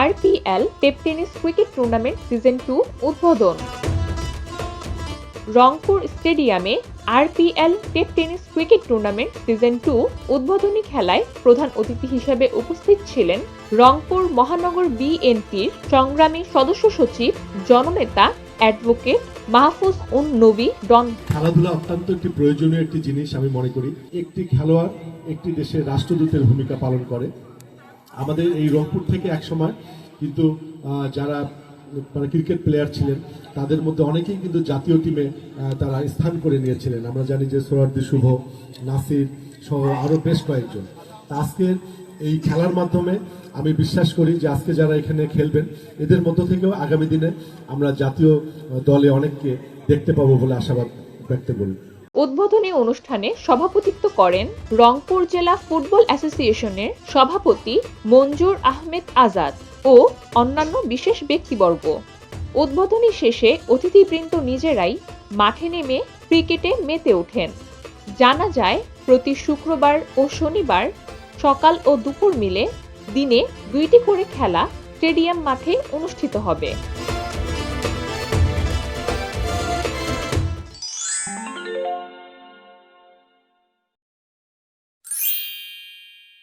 RPL tape tennis cricket tournament season 2 উদ্বোধন। রংপুর স্টেডিয়ামে RPL tape tennis cricket tournament season 2 উদ্বোধনী খেলায় প্রধান অতিথি হিসেবে উপস্থিত ছিলেন রংপুর মহানগর বিএনপির সংগ্রামী সদস্য সচিব জননেতা অ্যাডভোকেট মাহফুজ উন নবী ডন। খেলাধুলা অত্যন্ত একটি প্রয়োজনীয় একটি জিনিস আমি মনে করি। একটি খেলোয়াড় একটি দেশের রাষ্ট্রদূতের ভূমিকা পালন করে। আমাদের এই রংপুর থেকে একসময় কিন্তু যারা ক্রিকেট প্লেয়ার ছিলেন তাদের মধ্যে অনেকেই কিন্তু জাতীয় টিমে তারা স্থান করে নিয়েছিলেন। আমরা জানি যে সোহরাওয়ার্দী শুভ, নাসির সহ আরও বেশ কয়েকজন। আজকের এই খেলার মাধ্যমে আমি বিশ্বাস করি যে আজকে যারা এখানে খেলবেন এদের মধ্য থেকেও আগামী দিনে আমরা জাতীয় দলে অনেককে দেখতে পাবো বলে আশাবাদ ব্যক্ত করি। উদ্বোধনী অনুষ্ঠানে সভাপতিত্ব করেন রংপুর জেলা ফুটবল অ্যাসোসিয়েশনের সভাপতি মঞ্জুর আহমেদ আজাদ ও অন্যান্য বিশেষ ব্যক্তিবর্গ। উদ্বোধনী শেষে অতিথিবৃন্দ নিজেরাই মাঠে নেমে ক্রিকেটে মেতে ওঠেন। জানা যায় প্রতি শুক্রবার ও শনিবার সকাল ও দুপুর মিলে দিনে 2টি করে খেলা স্টেডিয়াম মাঠে অনুষ্ঠিত হবে।